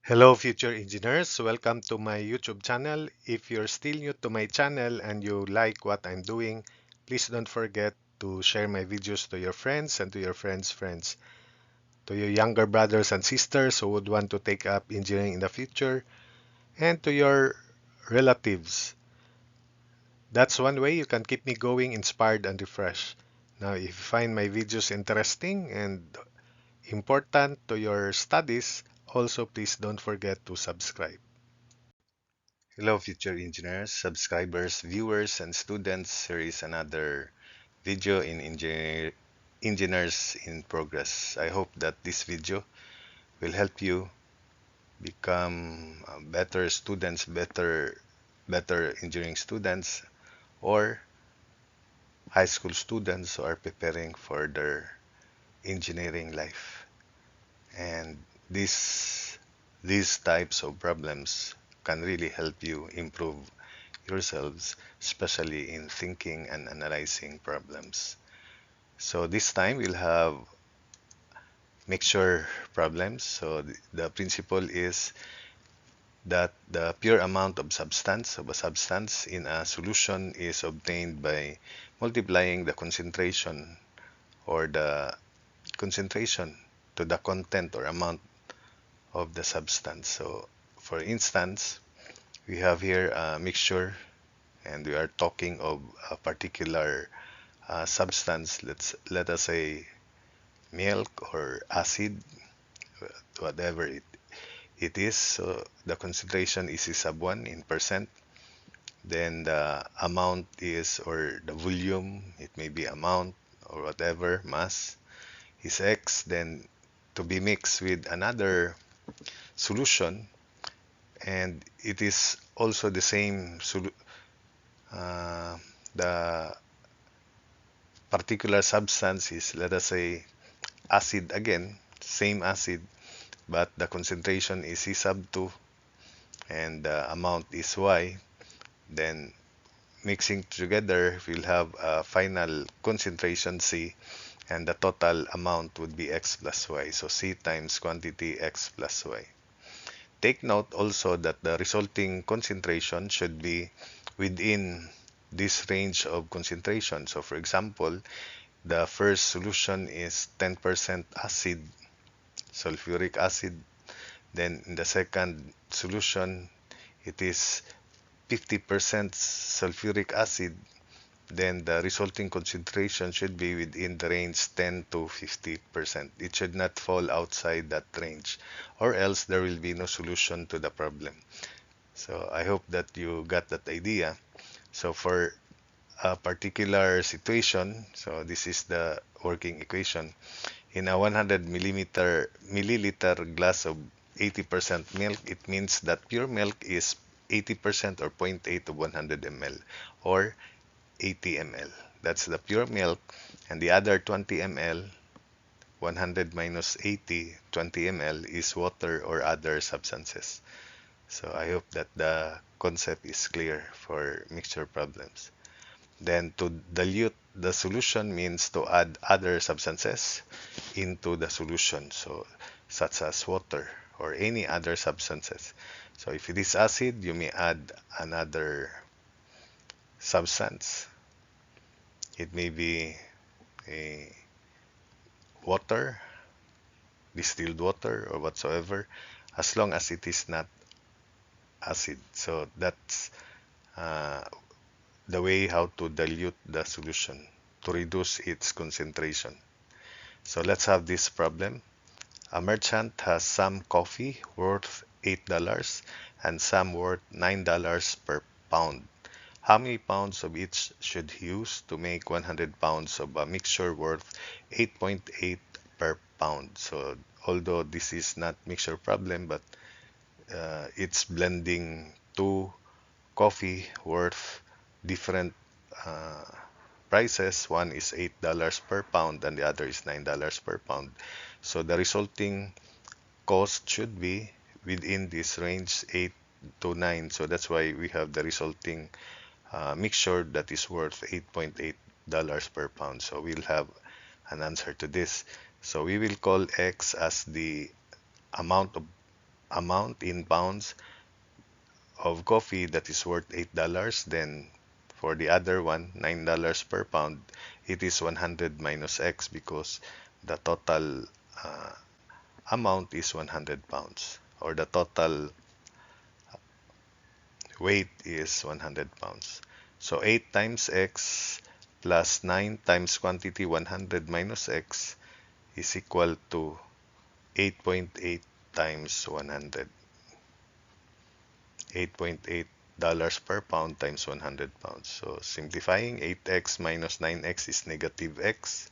Hello, future engineers. Welcome to my YouTube channel. If you're still new to my channel and you like what I'm doing, please don't forget to share my videos to your friends and to your friends' friends, to your younger brothers and sisters who would want to take up engineering in the future, and to your relatives. That's one way you can keep me going, inspired, and refreshed. Now, if you find my videos interesting and important to your studies, also please don't forget to subscribe. Hello, future engineers, subscribers, viewers, and students. Here is another video in Engineers in Progress. I hope that this video will help you become better students, better engineering students, or high school students who are preparing for their engineering life. And these these types of problems can really help you improve yourselves, especially in thinking and analyzing problems. So this time we'll have mixture problems. So the principle is that the pure amount of a substance in a solution is obtained by multiplying the concentration or the concentration to the content or amount of the substance. So for instance, we have here a mixture and we are talking of a particular substance, let us say milk or acid, whatever it is. So the concentration is sub 1 in percent. Then the amount is, or the volume, it may be amount or whatever, mass is X. Then to be mixed with another solution, and it is also the same, uh, the particular substance is, let us say, acid again, same acid, but the concentration is C sub 2 and the amount is Y, then mixing together we'll have a final concentration C and the total amount would be X plus Y. So C times quantity X plus Y. Take note also that the resulting concentration should be within this range of concentration. So for example, the first solution is 10% acid, sulfuric acid. Then in the second solution, it is 50% sulfuric acid. Then the resulting concentration should be within the range 10 to 50%. It should not fall outside that range, or else there will be no solution to the problem. So I hope that you got that idea. So for a particular situation, so this is the working equation. In a 100 milliliter glass of 80% milk, it means that pure milk is 80% or zero point 0.8 of 100 ml or 80 ml. That's the pure milk. And the other 20 ml, 100 minus 80, 20 ml is water or other substances. So I hope that the concept is clear for mixture problems. Then to dilute the solution means to add other substances into the solution, so such as water or any other substances. So if it is acid, you may add another substance. It may be a water, distilled water, or whatsoever, as long as it is not acid. So that's uh, the way how to dilute the solution to reduce its concentration. So let's have this problem. A merchant has some coffee worth $8 and some worth $9 per pound. How many pounds of each should he use to make 100 pounds of a mixture worth 8.8 per pound? So although this is not mixture problem, but it's blending two coffee worth different uh, prices. One is $8 per pound and the other is $9 per pound. So the resulting cost should be within this range 8 to 9. So that's why we have the resulting mixture that is worth $8.8 per pound. So we'll have an answer to this. So we will call X as the amount of amount in pounds of coffee that is worth $8, then for the other one, $9 per pound, it is 100 minus X because the total uh, amount is 100 pounds, or the total weight is 100 pounds. So 8 times X plus 9 times quantity 100 minus X is equal to 8.8 times 100. 8.8 dollars per pound times 100 pounds. So simplifying, 8x minus 9x is negative x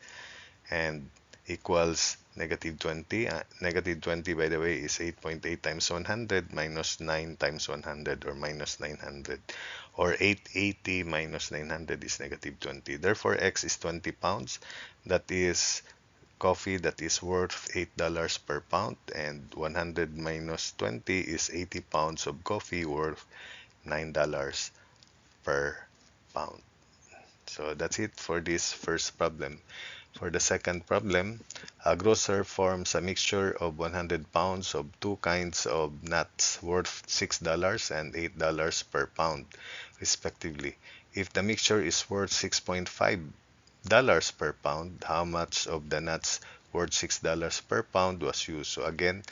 and equals negative 20. Negative 20, by the way, is 8.8 times 100 minus 9 times 100, or minus 900. Or 880 minus 900 is negative 20. Therefore, x is 20 pounds. That is coffee that is worth $8 per pound, and 100 minus 20 is 80 pounds of coffee worth $9 per pound. So that's it for this first problem. For the second problem, a grocer forms a mixture of 100 pounds of two kinds of nuts worth $6 and $8 per pound, respectively. If the mixture is worth $6.5 per pound, how much of the nuts worth $6 per pound was used? So again,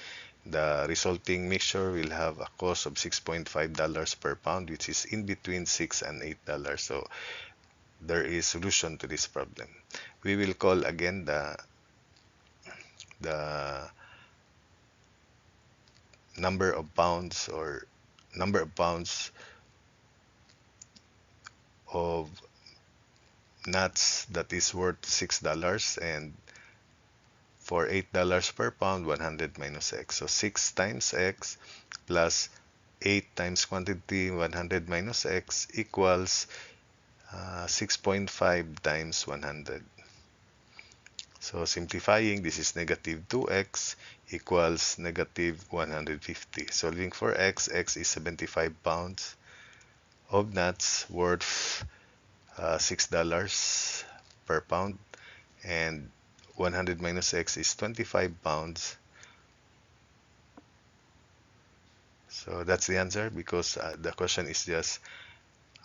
the resulting mixture will have a cost of $6.5 per pound, which is in between $6 and $8. So there is solution to this problem. We will call again the number of pounds, or number of pounds of nuts that is worth $6, and for $8 per pound, 100 minus x. So 6 times x plus 8 times quantity 100 minus x equals 6.5 times 100. So simplifying, this is negative 2x equals negative 150. Solving for x, x is 75 pounds of nuts worth $6 per pound, and 100 minus x is 25 pounds. So that's the answer, because the question is just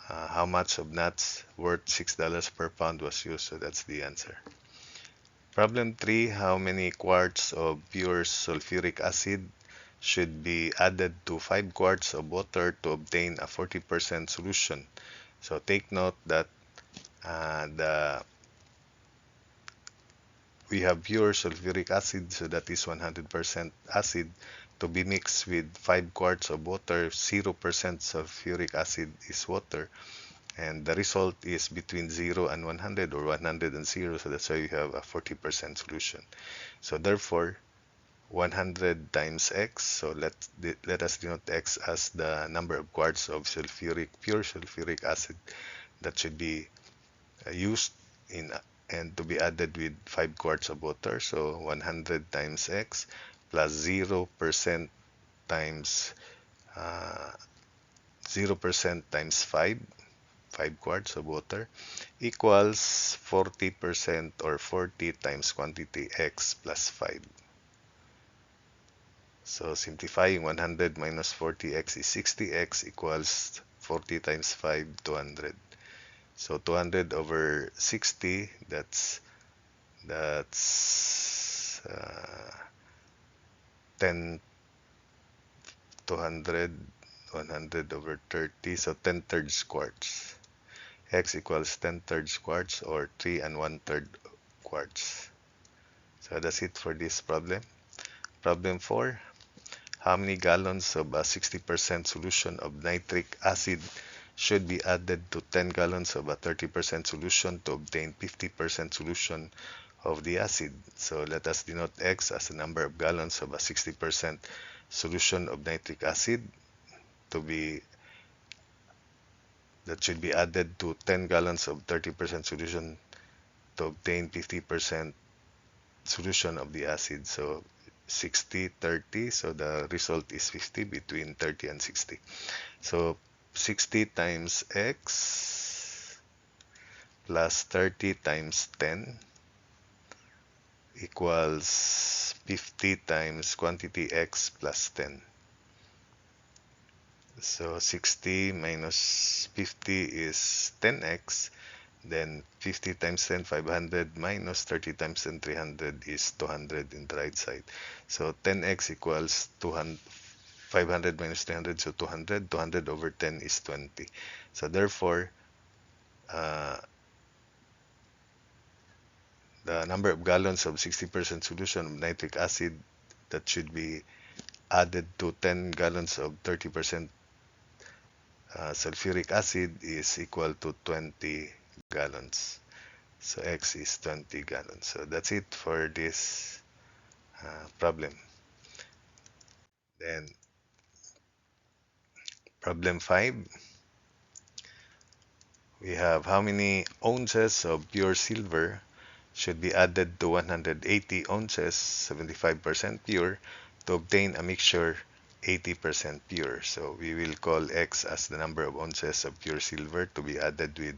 how much of nuts worth $6 per pound was used. So that's the answer. Problem 3, how many quarts of pure sulfuric acid should be added to 5 quarts of water to obtain a 40% solution? So take note that we have pure sulfuric acid, so that is 100% acid, to be mixed with 5 quarts of water. 0% sulfuric acid is water, and the result is between 0 and 100, or 100 and 0, so that's why you have a 40% solution. So therefore, 100 times x, so let us denote x as the number of quarts of pure sulfuric acid that should be used in and to be added with 5 quarts of water. So 100 times x plus 0% times 0% times 5 quarts of water equals 40%, or 40 times quantity x plus 5. So simplifying, 100 minus 40x is 60x equals 40 times 5, 200. So 200 over 60, that's 10, 200, 100 over 30, so 10 thirds quarts. X equals 10 thirds quarts, or 3 and 1/3 quarts. So that's it for this problem. Problem 4. How many gallons of a 60% solution of nitric acid should be added to 10 gallons of a 30% solution to obtain 50% solution of the acid? So let us denote X as the number of gallons of a 60% solution of nitric acid that should be added to 10 gallons of 30% solution to obtain 50% solution of the acid. So 60, 30, so the result is 50 between 30 and 60. So 60 times x plus 30 times 10 equals 50 times quantity x plus 10. So 60 minus 50 is 10x. Then 50 times 10, 500 minus 30 times 10, 300 is 200 in the right side. So 10x equals 200, 500 minus 300, so 200. 200 over 10 is 20. So therefore, uh, the number of gallons of 60% solution of nitric acid that should be added to 10 gallons of 30% sulfuric acid is equal to 20 gallons. So X is 20 gallons. So that's it for this problem. Then problem 5, we have how many ounces of pure silver should be added to 180 ounces, 75% pure, to obtain a mixture 80% pure. So we will call X as the number of ounces of pure silver to be added with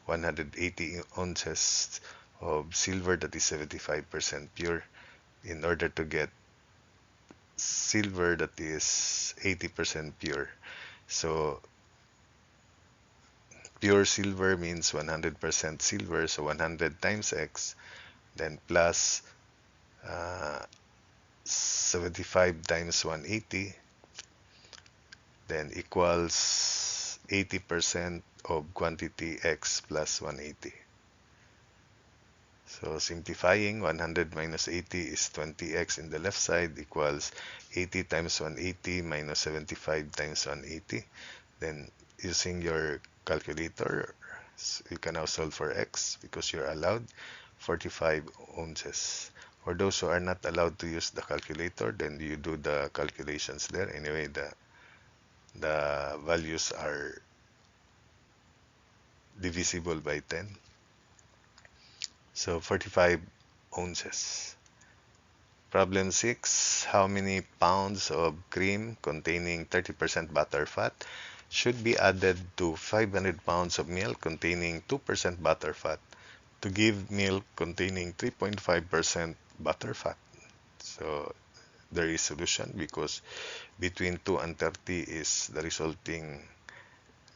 180 ounces of silver that is 75% pure in order to get silver that is 80% pure. So pure silver means 100% silver, so 100 times X, then plus 75 times 180, then equals 80% of quantity X plus 180. So simplifying, 100 minus 80 is 20x in the left side equals 80 times 180 minus 75 times 180. Then using your calculator, you can now solve for x because you're allowed 45 ounces. For those who are not allowed to use the calculator, then you do the calculations there. Anyway, the values are divisible by 10. So 45 ounces. Problem 6. How many pounds of cream containing 30% butter fat should be added to 500 pounds of milk containing 2% butter fat to give milk containing 3.5% butter fat? So there is solution because between 2 and 30 is the resulting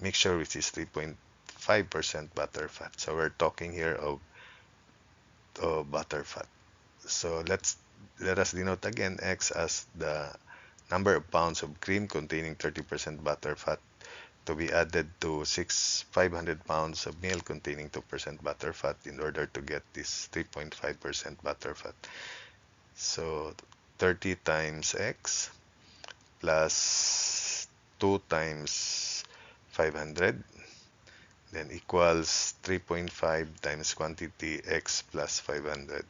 mixture, which is 3.5% butter fat. So we're talking here of butter fat. So let us denote again X as the number of pounds of cream containing 30% butter fat to be added to 500 pounds of milk containing 2% butter fat in order to get this 3.5% butter fat. So 30 times X plus 2 times 500 then equals 3.5 times quantity X plus 500.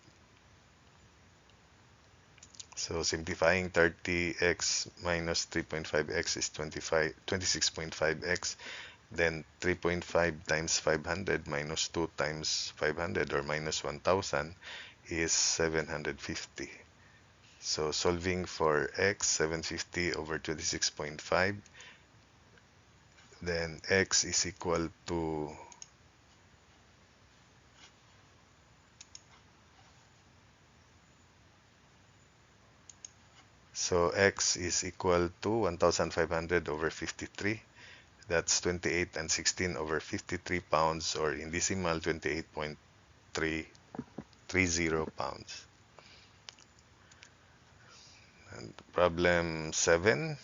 So simplifying, 30x minus 3.5x is 26.5x. Then 3.5 times 500 minus 2 times 500 or minus 1000 is 750. So solving for x, 750 over 26.5, then x is equal to, so x is equal to 1500 over 53. That's 28 and 16 over 53 pounds, or in decimal, 28.330 pounds. And problem 7.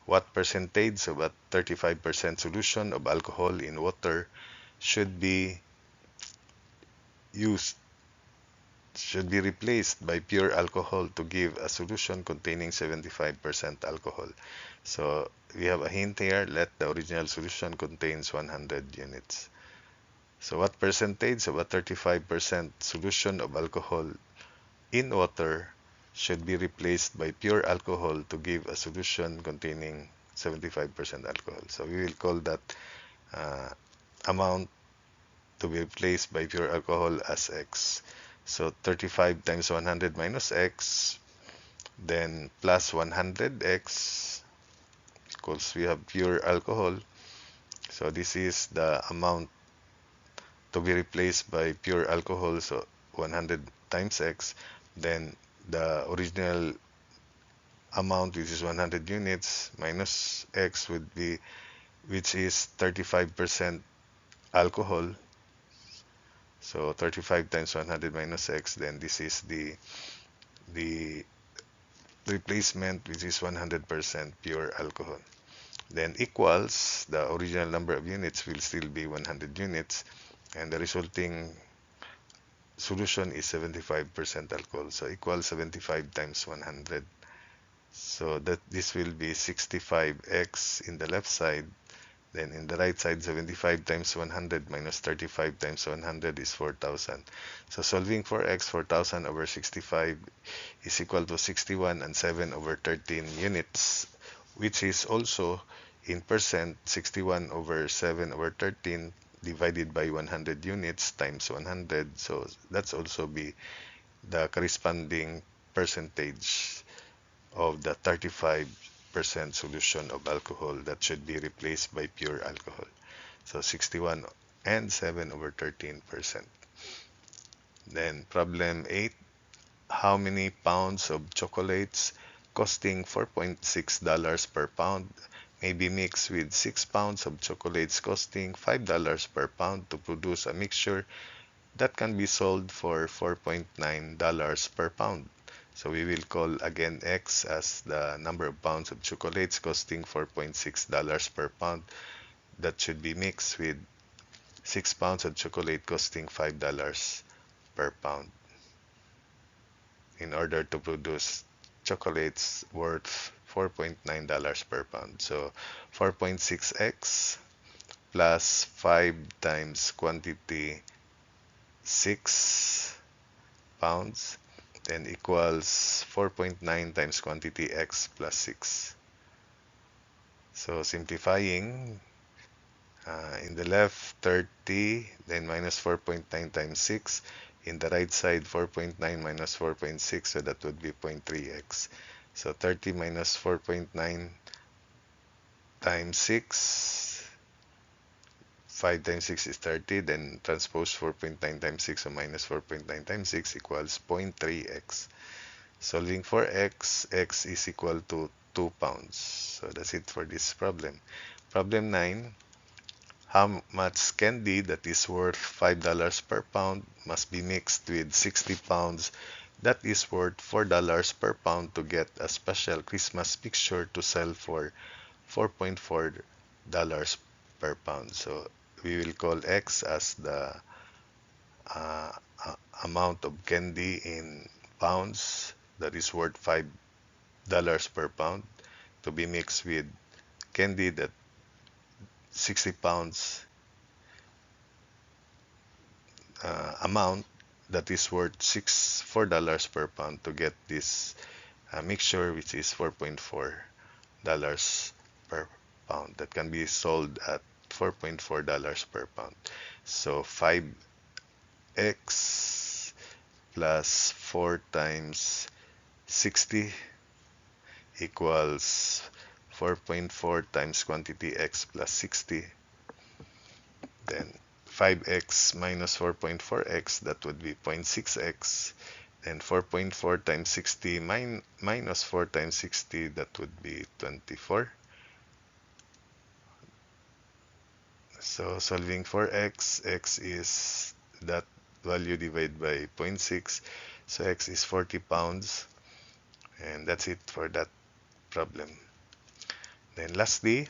What percentage of a 35% solution of alcohol in water should be used, should be replaced by pure alcohol to give a solution containing 75% alcohol? So we have a hint here, let the original solution contains 100 units. So what percentage of a 35% solution of alcohol in water should be replaced by pure alcohol to give a solution containing 75% alcohol? So we will call that uh, amount to be replaced by pure alcohol as X. So 35 times 100 minus X, then plus 100X, because we have pure alcohol. So this is the amount to be replaced by pure alcohol, so 100 times X, then the original amount, which is 100 units, minus X would be, which is 35% alcohol. So 35 times 100 minus X, then this is the replacement, which is 100% pure alcohol. Then equals, the original number of units will still be 100 units, and the resulting solution is 75% alcohol. So equals 75 times 100. So that this will be 65x in the left side. Then in the right side, 75 times 100 minus 35 times 100 is 4,000. So solving for x, 4,000 over 65 is equal to 61 and 7 over 13 units, which is also in percent 61 over 7 over 13 divided by 100 units times 100. So that's also be the corresponding percentage of the 35% solution of alcohol that should be replaced by pure alcohol. So 61 and 7 over 13%. Then problem 8, how many pounds of chocolates costing $4.6 per pound may be mixed with 6 pounds of chocolates costing $5 per pound to produce a mixture that can be sold for $4.9 per pound. So we will call again X as the number of pounds of chocolates costing $4.6 per pound that should be mixed with 6 pounds of chocolate costing $5 per pound in order to produce chocolates worth $4.9 per pound. So 4.6x plus 5 times quantity 6 pounds, then equals 4.9 times quantity x plus 6. So simplifying, in the left 30, then minus 4.9 times 6. In the right side 4.9 minus 4.6, so that would be 0.3x. So 30 minus 4.9 times 6, 5 times 6 is 30, then transpose 4.9 times 6, so minus 4.9 times 6 equals 0.3x. Solving for x, x is equal to 2 pounds. So that's it for this problem. Problem 9, how much candy that is worth $5 per pound must be mixed with 60 pounds that is worth $4 per pound to get a special Christmas mixture to sell for $4.4 per pound. So we will call X as the uh, amount of candy in pounds that is worth $5 per pound to be mixed with candy that 60 pounds amount that is worth $4 per pound to get this mixture, which is $4.4 per pound that can be sold at $4.4 per pound. So 5x plus 4 times 60 equals 4.4 times quantity x plus 60. Then 5x minus 4.4x, that would be 0.6x. Then 4.4 times 60 minus 4 times 60, that would be 24. So solving for x, x is that value divided by zero point 0.6. So x is 40 pounds. And that's it for that problem. Then lastly,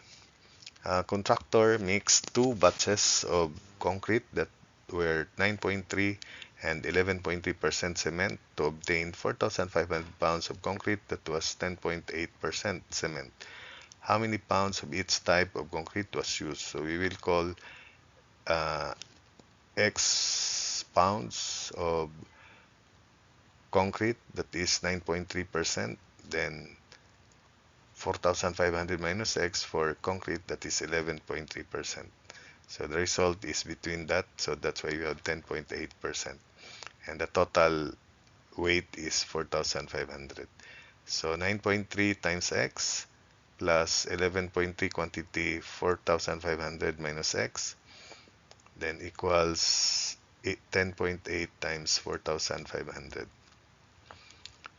a contractor mixed two batches of concrete that were 9.3 and 11.3% cement to obtain 4,500 pounds of concrete that was 10.8% cement. How many pounds of each type of concrete was used? So we will call uh, X pounds of concrete that is 9.3%, then 4,500 minus X for concrete that is 11.3%. So the result is between that, so that's why we have 10.8%. And the total weight is 4,500. So 9.3 times X plus 11.3 quantity 4,500 minus X, then equals 10.8 times 4,500.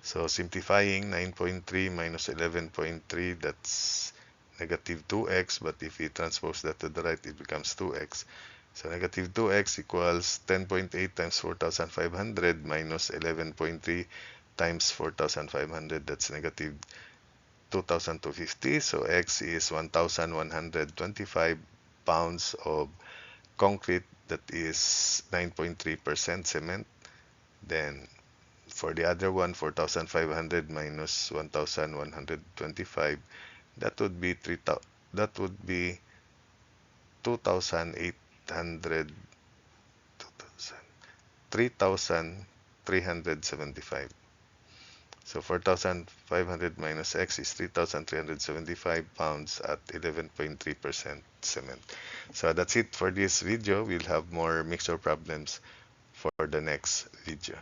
So simplifying 9.3 minus 11.3, that's negative 2x, but if we transpose that to the right, it becomes 2x. So negative 2x equals 10.8 times 4,500 minus 11.3 times 4,500. That's negative 2,250. So x is 1,125 pounds of concrete, that is 9.3% cement. Then for the other one, 4,500 minus 1,125, that would be 2,800, 3,375. So 4,500 minus x is 3,375 pounds at 11.3% cement. So that's it for this video. We'll have more mixture problems for the next video.